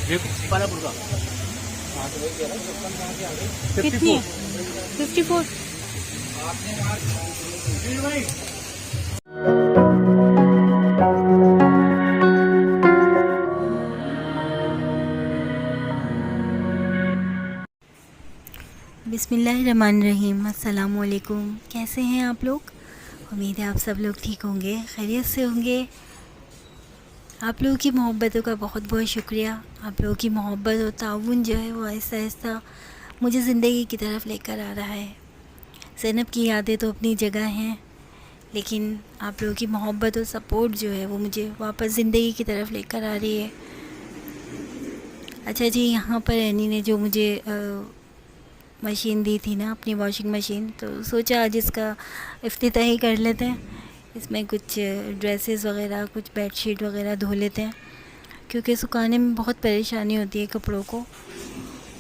ये पालापुर का कितनी है? 54। बिस्मिल्लाहिर्रहमानिर्रहीम। अस्सलाम वालेकुम। कैसे हैं आप लोग? उम्मीद है आप सब लोग ठीक होंगे, खैरियत से होंगे। आप लोगों की मोहब्बतों का बहुत बहुत शुक्रिया। आप लोगों की मोहब्बत और ताउन जो है वो आहिस्ता आहिस्ता मुझे ज़िंदगी की तरफ लेकर आ रहा है। ज़ैनब की यादें तो अपनी जगह हैं, लेकिन आप लोगों की मोहब्बत और सपोर्ट जो है वो मुझे वापस ज़िंदगी की तरफ लेकर आ रही है। अच्छा जी, यहाँ पर एनी ने जो मुझे मशीन दी थी ना, अपनी वॉशिंग मशीन, तो सोचा आज इसका इफ्तिताही कर लेते हैं। इसमें कुछ ड्रेसेस वगैरह, कुछ बेडशीट वगैरह धो लेते हैं, क्योंकि सुखाने में बहुत परेशानी होती है कपड़ों को।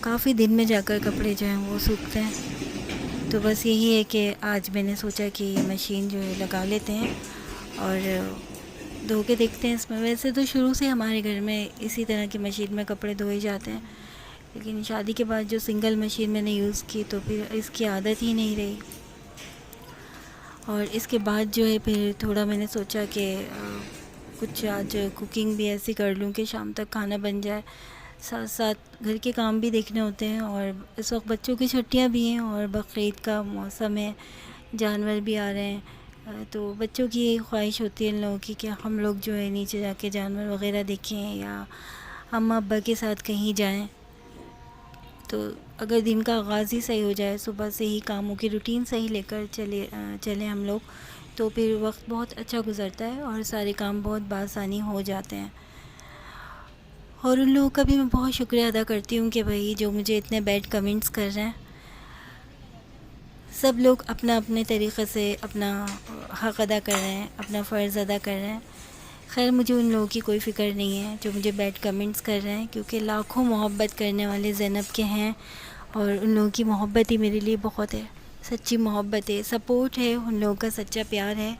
काफ़ी दिन में जाकर कपड़े जो हैं वो सूखते हैं। तो बस यही है कि आज मैंने सोचा कि ये मशीन जो है लगा लेते हैं और धो के देखते हैं इसमें। वैसे तो शुरू से हमारे घर में इसी तरह की मशीन में कपड़े धोए जाते हैं, लेकिन शादी के बाद जो सिंगल मशीन मैंने यूज़ की तो फिर इसकी आदत ही नहीं रही। और इसके बाद जो है फिर थोड़ा मैंने सोचा कि कुछ आज कुकिंग भी ऐसी कर लूँ कि शाम तक खाना बन जाए, साथ साथ घर के काम भी देखने होते हैं। और इस वक्त बच्चों की छुट्टियाँ भी हैं और बकरीद का मौसम है, जानवर भी आ रहे हैं। तो बच्चों की यही ख्वाहिश होती है इन लोगों की कि हम लोग जो है नीचे जाके जानवर वगैरह देखें या अम्मा अब्बा के साथ कहीं जाएं। तो अगर दिन का आगाज़ ही सही हो जाए, सुबह से ही कामों की रूटीन सही लेकर चलें हम लोग, तो फिर वक्त बहुत अच्छा गुज़रता है और सारे काम बहुत बआसानी हो जाते हैं। और उन लोगों का भी मैं बहुत शुक्रिया अदा करती हूँ कि भाई जो मुझे इतने बैड कमेंट्स कर रहे हैं। सब लोग अपना अपने तरीक़े से अपना हक़ अदा कर रहे हैं, अपना फ़र्ज़ अदा कर रहे हैं। खैर, मुझे उन लोगों की कोई फ़िक्र नहीं है जो मुझे बैड कमेंट्स कर रहे हैं, क्योंकि लाखों मोहब्बत करने वाले ज़ैनब के हैं और उन लोगों की मोहब्बत ही मेरे लिए बहुत है। सच्ची मोहब्बत है, सपोर्ट है, उन लोगों का सच्चा प्यार है।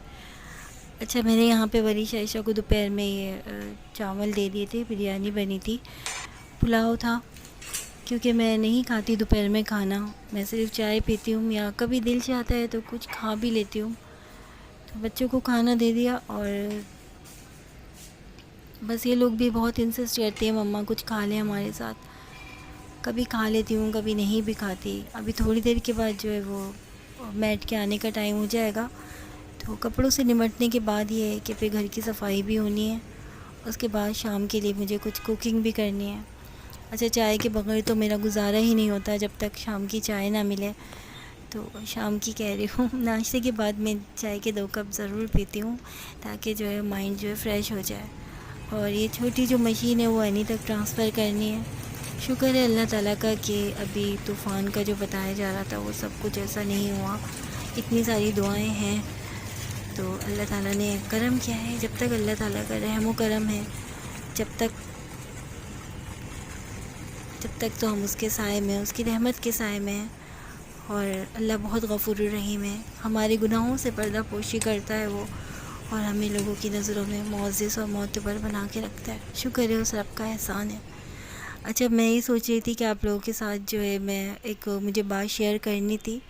अच्छा, मैंने यहाँ पे वरीशा आयशा को दोपहर में ये चावल दे दिए थे, बिरयानी बनी थी, पुलाव था, क्योंकि मैं नहीं खाती दोपहर में खाना। मैं सिर्फ़ चाय पीती हूँ या कभी दिल चाहता है तो कुछ खा भी लेती हूँ। तो बच्चों को खाना दे दिया और बस ये लोग भी बहुत इंसिस्ट करते हैं मम्मा कुछ खा लें हमारे साथ। कभी खा लेती हूँ, कभी नहीं भी खाती। अभी थोड़ी देर के बाद जो है वो मैट के आने का टाइम हो जाएगा, तो कपड़ों से निमटने के बाद ये है कि फिर घर की सफाई भी होनी है। उसके बाद शाम के लिए मुझे कुछ कुकिंग भी करनी है। अच्छा, चाय के बगैर तो मेरा गुजारा ही नहीं होता जब तक शाम की चाय ना मिले। तो शाम की कह रही हूँ, नाश्ते के बाद मैं चाय के 2 कप ज़रूर पीती हूँ, ताकि जो है माइंड जो है फ़्रेश हो जाए। और ये छोटी जो मशीन है वो एनी तक ट्रांसफ़र करनी है। शुक्र है अल्लाह ताला का कि अभी तूफ़ान का जो बताया जा रहा था वो सब कुछ ऐसा नहीं हुआ। इतनी सारी दुआएं हैं, तो अल्लाह ताला ने करम किया है। जब तक अल्लाह ताला का रहम व करम है, जब तक तो हम उसके साए में, उसकी रहमत के साए में हैं। और अल्लाह बहुत गफ़ूर रहीम है, हमारे गुनाहों से पर्दा पोशी करता है वो, और हमें लोगों की नज़रों में मुअज़्ज़ज़ और मोतबर बना के रखता है। शुक्र है उस रब का एहसान है। अच्छा, मैं ये सोच रही थी कि आप लोगों के साथ जो है मैं एक मुझे बात शेयर करनी थी।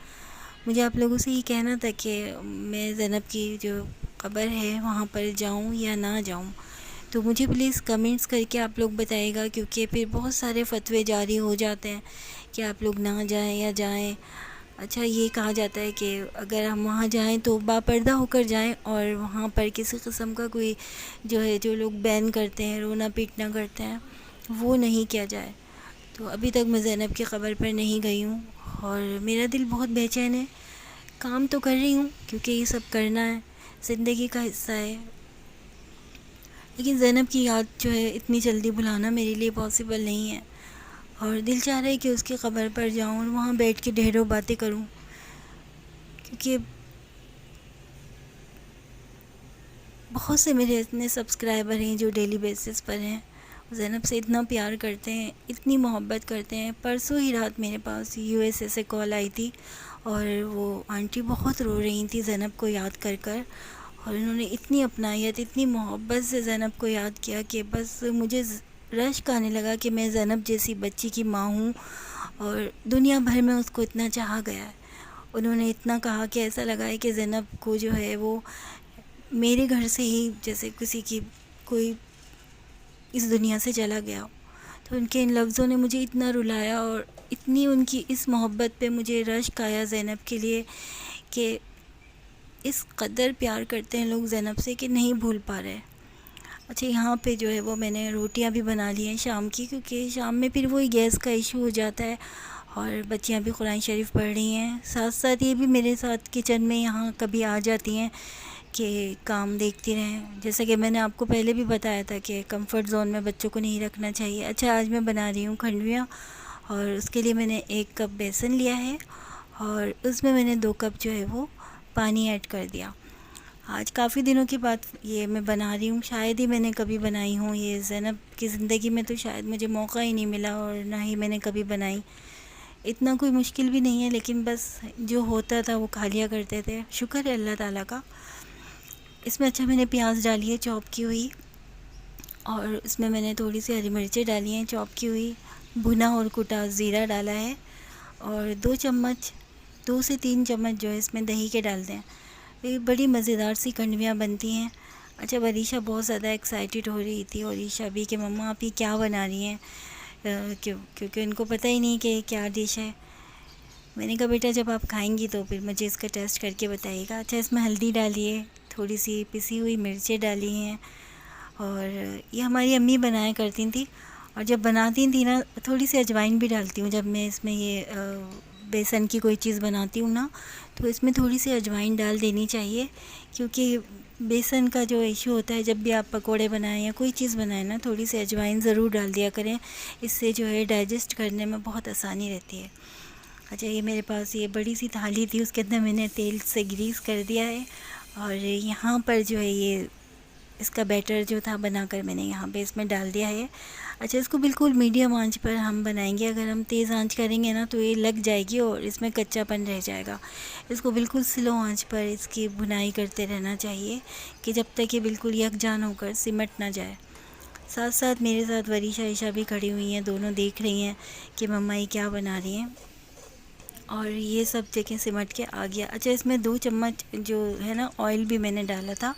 मुझे आप लोगों से ये कहना था कि मैं ज़ैनब की जो क़ब्र है वहाँ पर जाऊँ या ना जाऊँ। तो मुझे प्लीज़ कमेंट्स करके आप लोग बताइएगा, क्योंकि फिर बहुत सारे फतवे जारी हो जाते हैं कि आप लोग ना जाएं या जाएं। अच्छा, ये कहा जाता है कि अगर हम वहाँ जाएं तो बापर्दा होकर जाएं, और वहाँ पर किसी किस्म का कोई जो है, जो लोग बैन करते हैं, रोना पीटना करते हैं, वो नहीं किया जाए। तो अभी तक मैं ज़ैनब की क़ब्र पर नहीं गई हूँ और मेरा दिल बहुत बेचैन है। काम तो कर रही हूँ क्योंकि ये सब करना है, ज़िंदगी का हिस्सा है, लेकिन ज़ैनब की याद जो है इतनी जल्दी भुलाना मेरे लिए पॉसिबल नहीं है। और दिल चाह रहा है कि उसकी क़ब्र पर जाऊँ और वहाँ बैठ के ढेरों बातें करूँ, क्योंकि बहुत से मेरे इतने सब्सक्राइबर हैं जो डेली बेसिस पर हैं, ज़ैनब से इतना प्यार करते हैं, इतनी मोहब्बत करते हैं। परसों ही रात मेरे पास यूएसए से कॉल आई थी और वो आंटी बहुत रो रही थी ज़ैनब को याद कर कर, और उन्होंने इतनी अपनायत, इतनी मोहब्बत से ज़ैनब को याद किया कि बस मुझे रश्क आने लगा कि मैं ज़ैनब जैसी बच्ची की माँ हूँ और दुनिया भर में उसको इतना चाहा गया है। उन्होंने इतना कहा कि ऐसा लगा है कि ज़ैनब को जो है वो मेरे घर से ही जैसे किसी की कोई इस दुनिया से चला गया हो। तो उनके इन लफ्ज़ों ने मुझे इतना रुलाया और इतनी उनकी इस मोहब्बत पे मुझे रश्क आया ज़ैनब के लिए कि इस कदर प्यार करते हैं लोग ज़ैनब से कि नहीं भूल पा रहे। अच्छा, यहाँ पे जो है वो मैंने रोटियाँ भी बना ली हैं शाम की, क्योंकि शाम में फिर वही गैस का इशू हो जाता है और बच्चियाँ भी कुरान शरीफ पढ़ रही हैं, साथ साथ ये भी मेरे साथ किचन में यहाँ कभी आ जाती हैं कि काम देखती रहें। जैसा कि मैंने आपको पहले भी बताया था कि कंफर्ट ज़ोन में बच्चों को नहीं रखना चाहिए। अच्छा, आज मैं बना रही हूँ खंडवियाँ और उसके लिए मैंने 1 कप बेसन लिया है और उसमें मैंने 2 कप जो है वो पानी ऐड कर दिया। आज काफ़ी दिनों के बाद ये मैं बना रही हूँ, शायद ही मैंने कभी बनाई हूँ ये। ज़ैनब की ज़िंदगी में तो शायद मुझे मौका ही नहीं मिला और ना ही मैंने कभी बनाई। इतना कोई मुश्किल भी नहीं है, लेकिन बस जो होता था वो खा लिया करते थे। शुक्र है अल्लाह ताला का। इसमें अच्छा मैंने प्याज डाली है चॉप की हुई और इसमें मैंने थोड़ी सी हरी मिर्चें डाली हैं चॉप की हुई, भुना और कुटा ज़ीरा डाला है और 2 से 3 चम्मच जो है इसमें दही के डाल दें। ये बड़ी मज़ेदार सी खंडवियाँ बनती हैं। अच्छा, वरीशा बहुत ज़्यादा एक्साइटेड हो रही थी और ईशा भी कि मम्मा आप ये क्या बना रही हैं, क्योंकि उनको पता ही नहीं कि ये क्या डिश है। मैंने कहा बेटा जब आप खाएंगी तो फिर मुझे इसका टेस्ट करके बताइएगा। अच्छा, इसमें हल्दी डालिए, थोड़ी सी पिसी हुई मिर्चें डाली हैं और ये हमारी अम्मी बनाया करती थी और जब बनाती थी ना थोड़ी सी अजवाइन भी डालती हूँ। जब मैं इसमें ये बेसन की कोई चीज़ बनाती हूँ ना तो इसमें थोड़ी सी अजवाइन डाल देनी चाहिए, क्योंकि बेसन का जो इशू होता है जब भी आप पकोड़े बनाएं या कोई चीज़ बनाएं ना थोड़ी सी अजवाइन ज़रूर डाल दिया करें, इससे जो है डाइजेस्ट करने में बहुत आसानी रहती है। अच्छा, ये मेरे पास ये बड़ी सी थाली थी, उसके अंदर मैंने तेल से ग्रीस कर दिया है और यहाँ पर जो है ये इसका बैटर जो था बनाकर मैंने यहाँ पे इसमें डाल दिया है। अच्छा, इसको बिल्कुल मीडियम आंच पर हम बनाएंगे। अगर हम तेज़ आंच करेंगे ना तो ये लग जाएगी और इसमें कच्चापन रह जाएगा। इसको बिल्कुल स्लो आंच पर इसकी भुनाई करते रहना चाहिए कि जब तक ये बिल्कुल यकजान होकर सिमट ना जाए। साथ साथ मेरे साथ वरीशा ईशा भी खड़ी हुई हैं, दोनों देख रही हैं कि मम्मा ये क्या बना रही हैं और ये सब देखें सिमट के आ गया। अच्छा, इसमें 2 चम्मच जो है ना ऑयल भी मैंने डाला था,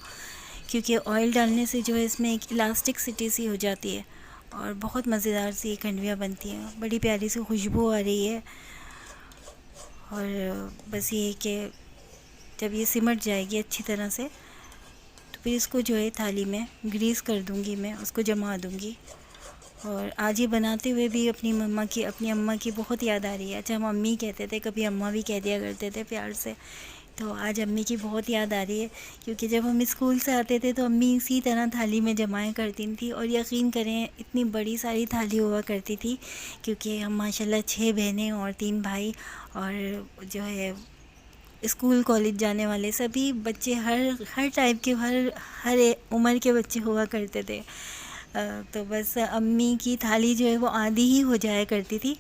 क्योंकि ऑयल डालने से जो है इसमें एक इलास्टिसिटी सी हो जाती है और बहुत मज़ेदार सी खंडवियाँ बनती हैं। बड़ी प्यारी सी खुशबू आ रही है और बस ये कि जब ये सिमट जाएगी अच्छी तरह से तो फिर इसको जो है थाली में ग्रीस कर दूँगी, मैं उसको जमा दूँगी। और आज ये बनाते हुए भी अपनी अम्मा की बहुत याद आ रही है। अच्छा, हम अम्मी कहते थे, कभी अम्मा भी कह दिया करते थे प्यार से, तो आज अम्मी की बहुत याद आ रही है, क्योंकि जब हम स्कूल से आते थे तो अम्मी इसी तरह थाली में जमाया करती थी और यकीन करें इतनी बड़ी सारी थाली हुआ करती थी, क्योंकि हम माशाल्लाह 6 बहनें और 3 भाई और जो है स्कूल कॉलेज जाने वाले सभी बच्चे, हर टाइप के हर उम्र के बच्चे हुआ करते थे। तो बस अम्मी की थाली जो है वो आधी ही हो जाया करती थी।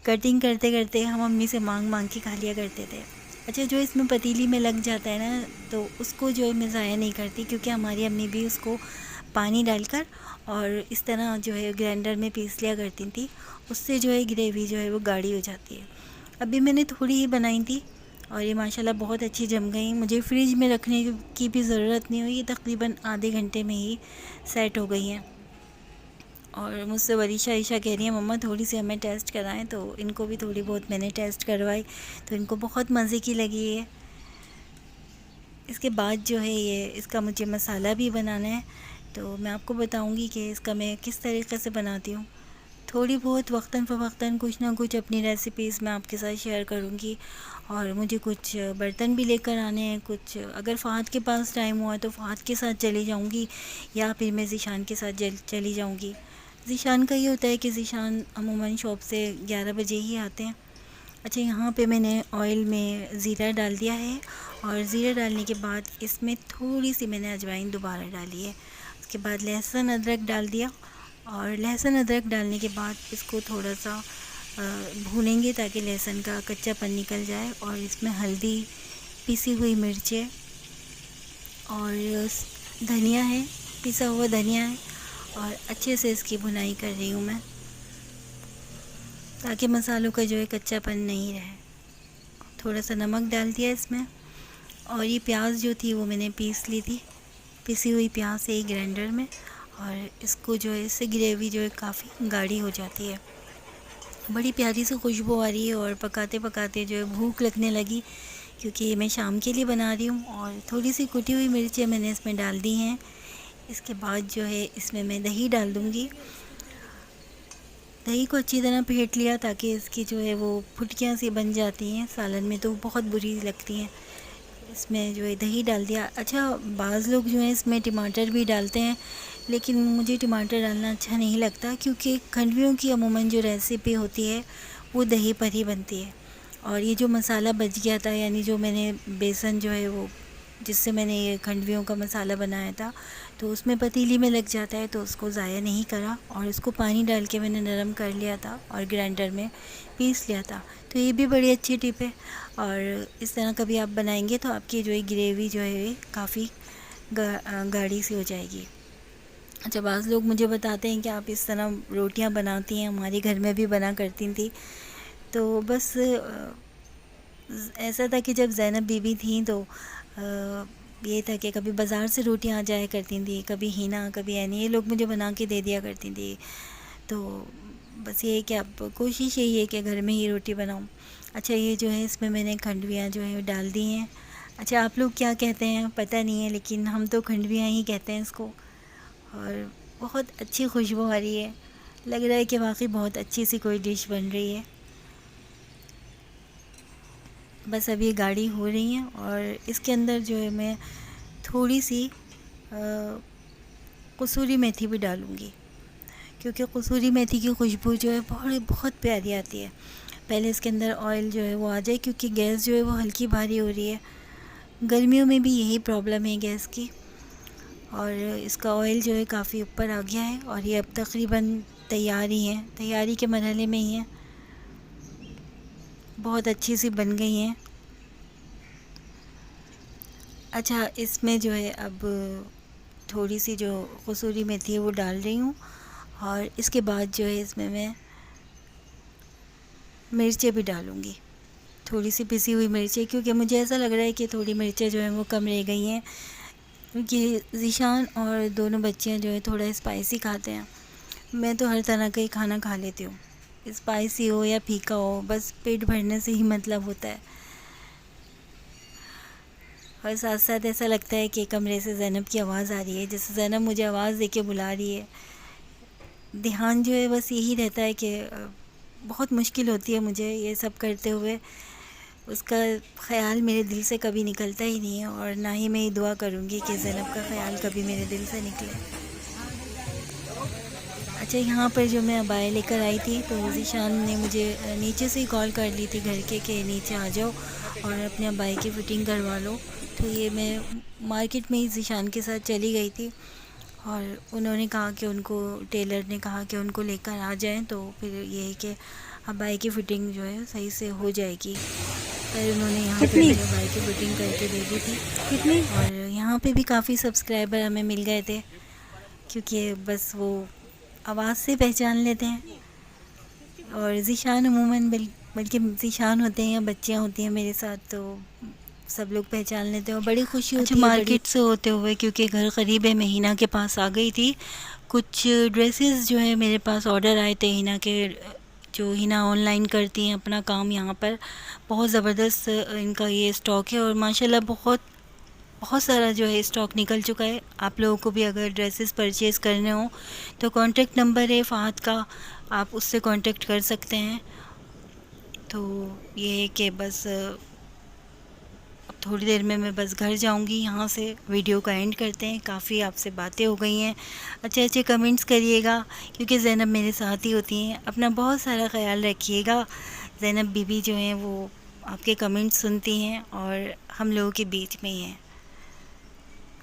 कटिंग करते करते हम अम्मी से मांग मांग के खा लिया करते थे। अच्छा, जो इसमें पतीली में लग जाता है ना तो उसको जो है मैं ज़ाया नहीं करती, क्योंकि हमारी अम्मी भी उसको पानी डालकर और इस तरह जो है ग्राइंडर में पीस लिया करती थी। उससे जो है ग्रेवी जो है वो गाढ़ी हो जाती है। अभी मैंने थोड़ी ही बनाई थी और ये माशाल्लाह बहुत अच्छी जम गई। मुझे फ्रिज में रखने की भी ज़रूरत नहीं हुई, ये तकरीबन आधे घंटे में ही सेट हो गई हैं। और मुझसे वरीशा ईशा कह रही है मम्मा थोड़ी सी हमें टेस्ट कराएं, तो इनको भी थोड़ी बहुत मैंने टेस्ट करवाई तो इनको बहुत मज़े की लगी है। इसके बाद जो है ये इसका मुझे मसाला भी बनाना है, तो मैं आपको बताऊंगी कि इसका मैं किस तरीक़े से बनाती हूँ। थोड़ी बहुत वक्तन फ़वक्तन कुछ ना कुछ अपनी रेसिपीज़ मैं आपके साथ शेयर करूँगी और मुझे कुछ बर्तन भी लेकर आने हैं। कुछ अगर फ़हद के पास टाइम हुआ तो फ़हद के साथ चली जाऊँगी या फिर मैं ज़ीशान के साथ चली जाऊँगी। ज़ीशान का ये होता है कि ज़ीशान अमूमन शॉप से 11 बजे ही आते हैं। अच्छा, यहाँ पे मैंने ऑयल में ज़ीरा डाल दिया है और ज़ीरा डालने के बाद इसमें थोड़ी सी मैंने अजवाइन दोबारा डाली है। उसके बाद लहसुन अदरक डाल दिया और लहसुन अदरक डालने के बाद इसको थोड़ा सा भूनेंगे ताकि लहसुन का कच्चापन निकल जाए। और इसमें हल्दी, पिसी हुई मिर्चें और धनिया है, पिसा हुआ धनिया है और अच्छे से इसकी भुनाई कर रही हूँ मैं, ताकि मसालों का जो है कच्चापन नहीं रहे। थोड़ा सा नमक डाल दिया इसमें, और ये प्याज जो थी वो मैंने पीस ली थी, पिसी हुई प्याज एक ग्राइंडर में। और इसको जो है, इससे ग्रेवी जो है काफ़ी गाढ़ी हो जाती है। बड़ी प्यारी सी खुशबू आ रही है, और पकाते पकाते जो है भूख लगने लगी, क्योंकि ये मैं शाम के लिए बना रही हूँ। और थोड़ी सी कुटी हुई मिर्चें मैंने इसमें डाल दी हैं। इसके बाद जो है इसमें मैं दही डाल दूँगी। दही को अच्छी तरह फेंट लिया, ताकि इसकी जो है वो फुटकियाँ सी बन जाती हैं, सालन में तो बहुत बुरी लगती हैं। इसमें जो है दही डाल दिया। अच्छा, बाज़ लोग जो है इसमें टमाटर भी डालते हैं, लेकिन मुझे टमाटर डालना अच्छा नहीं लगता, क्योंकि खंडवियों की अमूमन जो रेसिपी होती है वो दही पर ही बनती है। और ये जो मसाला बच गया था, यानी जो मैंने बेसन जो है वो, जिससे मैंने ये खंडवियों का मसाला बनाया था, तो उसमें पतीली में लग जाता है, तो उसको ज़ाया नहीं करा, और इसको पानी डाल के मैंने नरम कर लिया था और ग्राइंडर में पीस लिया था। तो ये भी बड़ी अच्छी टिप है। और इस तरह कभी आप बनाएंगे तो आपकी जो है ग्रेवी जो है काफ़ी गाढ़ी सी हो जाएगी। अच्छा, बाज़ लोग मुझे बताते हैं कि आप इस तरह रोटियां बनाती हैं, हमारे घर में भी बना करती थी। तो बस ऐसा था कि जब ज़ैनब बीबी थी तो ये था कि कभी बाज़ार से रोटियां आ जाया करती थी, कभी हिना, कभी यानी ये लोग मुझे बना के दे दिया करती थी। तो बस ये है कि अब कोशिश यही है कि घर में ही रोटी बनाऊं। अच्छा, ये जो है इसमें मैंने खंडवियाँ जो है डाल दी हैं। अच्छा, आप लोग क्या कहते हैं पता नहीं है, लेकिन हम तो खंडवियाँ ही कहते हैं इसको। और बहुत अच्छी खुशबू आ रही है, लग रहा है कि वाकई बहुत अच्छी सी कोई डिश बन रही है। बस अब ये गाढ़ी हो रही हैं, और इसके अंदर जो है मैं थोड़ी सी कसूरी मेथी भी डालूँगी, क्योंकि कसूरी मेथी की खुशबू जो है बहुत प्यारी आती है। पहले इसके अंदर ऑयल जो है वो आ जाए, क्योंकि गैस जो है वो हल्की भारी हो रही है। गर्मियों में भी यही प्रॉब्लम है गैस की। और इसका ऑयल जो है काफ़ी ऊपर आ गया है, और ये अब तकरीबन तैयार ही है, तैयारी के मरहले में ही है। बहुत अच्छी सी बन गई हैं। अच्छा, इसमें जो है अब थोड़ी सी जो कसूरी मेथी है वो डाल रही हूँ, और इसके बाद जो है इसमें मैं मिर्चें भी डालूँगी, थोड़ी सी पिसी हुई मिर्चें, क्योंकि मुझे ऐसा लग रहा है कि थोड़ी मिर्चें जो हैं वो कम रह गई हैं, क्योंकि ज़ीशान और दोनों बच्चियाँ जो है थोड़ा स्पाइसी खाते हैं। मैं तो हर तरह का ही खाना खा लेती हूँ, स्पाइसी हो या फीका हो, बस पेट भरने से ही मतलब होता है। और साथ साथ ऐसा लगता है कि कमरे से ज़ैनब की आवाज़ आ रही है, जैसे ज़ैनब मुझे आवाज़ दे के बुला रही है। ध्यान जो है बस यही रहता है कि बहुत मुश्किल होती है मुझे ये सब करते हुए, उसका ख़याल मेरे दिल से कभी निकलता ही नहीं है, और ना ही मैं ये दुआ करूँगी कि ज़ैनब का ख़याल कभी मेरे दिल से निकले। अच्छा, यहाँ पर जो मैं अबाया लेकर आई थी, तो ज़ीशान ने मुझे नीचे से ही कॉल कर ली थी घर के कि नीचे आ जाओ और अपने अबाया की फ़िटिंग करवा लो। तो ये मैं मार्केट में ही ज़ीशान के साथ चली गई थी, और उन्होंने कहा कि उनको, टेलर ने कहा कि उनको लेकर आ जाएं, तो फिर ये है कि अबाया की फ़िटिंग जो है सही से हो जाएगी। फिर उन्होंने यहाँ पे मुझे अबाया की फ़िटिंग करके दे दी थी कितनी। और यहाँ पे भी काफ़ी सब्सक्राइबर हमें मिल गए थे, क्योंकि बस वो आवाज़ से पहचान लेते हैं। और ज़ीशान अमूमन बल्कि ज़ीशान होते हैं या बच्चियाँ होती हैं मेरे साथ, तो सब लोग पहचान लेते हैं, और बड़ी खुशी होती है। मार्केट से होते हुए, क्योंकि घर करीब है, मैं हिना के पास आ गई थी। कुछ ड्रेसेस जो है मेरे पास ऑर्डर आए थे हिना के, जो हिना ऑनलाइन करती हैं अपना काम यहाँ पर। बहुत ज़बरदस्त इनका ये स्टॉक है, और माशाल्लाह बहुत सारा जो है स्टॉक निकल चुका है। आप लोगों को भी अगर ड्रेसेस परचेज़ करने हो तो कॉन्टेक्ट नंबर है फ़हद का, आप उससे कांटेक्ट कर सकते हैं। तो ये है कि बस अब थोड़ी देर में मैं बस घर जाऊंगी, यहाँ से वीडियो का एंड करते हैं। काफ़ी आपसे बातें हो गई हैं, अच्छे अच्छे कमेंट्स करिएगा, क्योंकि ज़ैनब मेरे साथ ही होती हैं। अपना बहुत सारा ख्याल रखिएगा। ज़ैनब बीबी जो हैं वो आपके कमेंट्स सुनती हैं, और हम लोगों के बीच में ही हैं।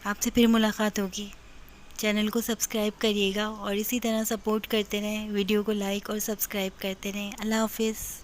आपसे फिर मुलाकात होगी। चैनल को सब्सक्राइब करिएगा, और इसी तरह सपोर्ट करते रहें, वीडियो को लाइक और सब्सक्राइब करते रहें। अल्लाह हाफ़िज़।